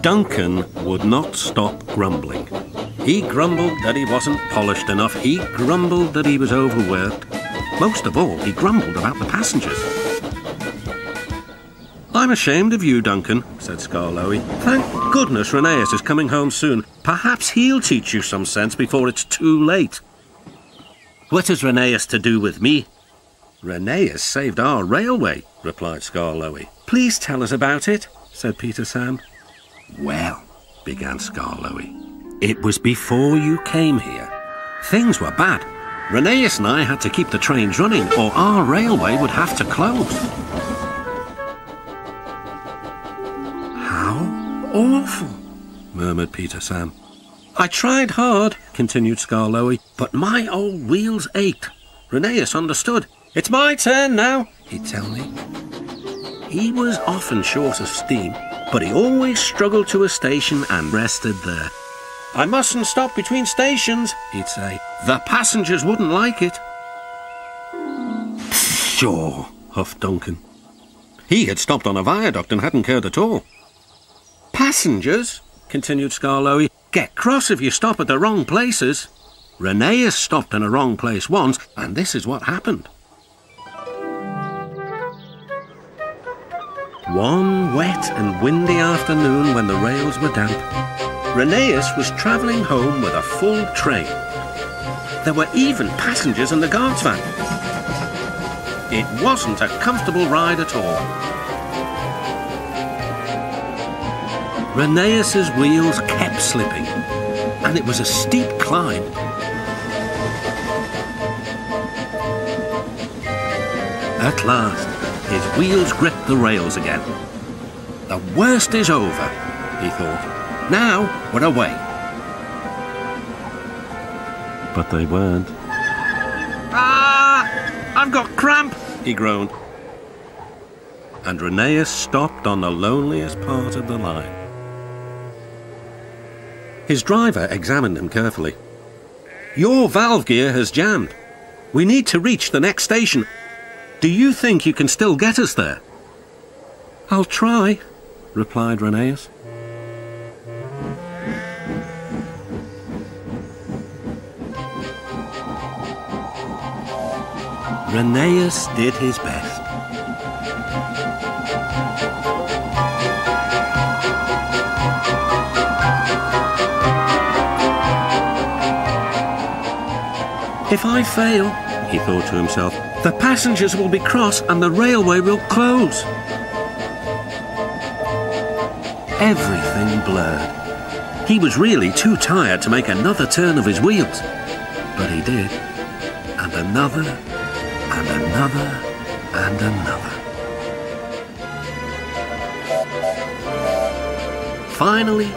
Duncan would not stop grumbling. He grumbled that he wasn't polished enough. He grumbled that he was overworked. Most of all, he grumbled about the passengers. "I'm ashamed of you, Duncan," said Skarloey. "Thank goodness Rheneas is coming home soon. Perhaps he'll teach you some sense before it's too late." "What has Rheneas to do with me?" "Rheneas saved our railway," replied Skarloey. "Please tell us about it," said Peter Sam. "Well," began Skarloey, "it was before you came here. Things were bad. Rheneas and I had to keep the trains running, or our railway would have to close." "How awful," murmured Peter Sam. "I tried hard," continued Skarloey, "but my old wheels ached. Rheneas understood. 'It's my turn now,' he'd tell me. He was often short of steam, but he always struggled to a station and rested there. 'I mustn't stop between stations,' he'd say. 'The passengers wouldn't like it.'" "Pshaw," huffed Duncan. He had stopped on a viaduct and hadn't cared at all. "Passengers," continued Skarloey, "get cross if you stop at the wrong places. Rheneas stopped in a wrong place once, and this is what happened." One wet and windy afternoon when the rails were damp, Rheneas was travelling home with a full train. There were even passengers in the guard's van. It wasn't a comfortable ride at all. Rheneas's wheels kept slipping, and it was a steep climb. At last, his wheels gripped the rails again. "The worst is over," he thought. "Now we're away." But they weren't. "Ah! I've got cramp!" he groaned. And Rheneas stopped on the loneliest part of the line. His driver examined him carefully. "Your valve gear has jammed. We need to reach the next station. Do you think you can still get us there?" "I'll try," replied Rheneas. Rheneas did his best. "If I fail," he thought to himself, "the passengers will be cross and the railway will close." Everything blurred. He was really too tired to make another turn of his wheels. But he did. And another, and another, and another. Finally,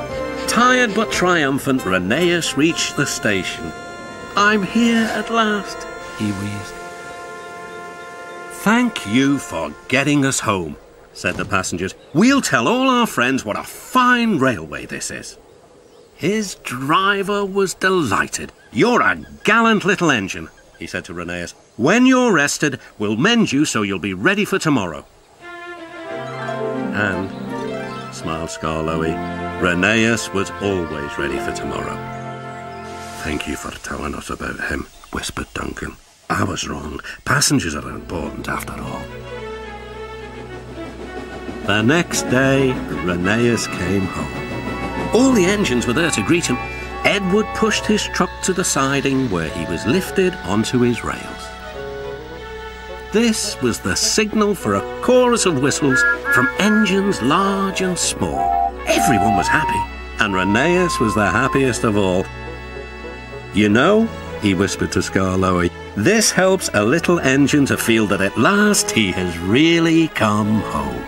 tired but triumphant, Rheneas reached the station. "I'm here at last," he wheezed. "Thank you for getting us home," said the passengers. "We'll tell all our friends what a fine railway this is." His driver was delighted. "You're a gallant little engine," he said to Rheneas. "When you're rested, we'll mend you so you'll be ready for tomorrow." And, smiled Skarloey, Rheneas was always ready for tomorrow. "Thank you for telling us about him," whispered Duncan. "I was wrong. Passengers are important after all." The next day, Rheneas came home. All the engines were there to greet him. Edward pushed his truck to the siding where he was lifted onto his rails. This was the signal for a chorus of whistles from engines large and small. Everyone was happy, and Rheneas was the happiest of all. "You know," he whispered to Skarloey, "this helps a little engine to feel that at last he has really come home."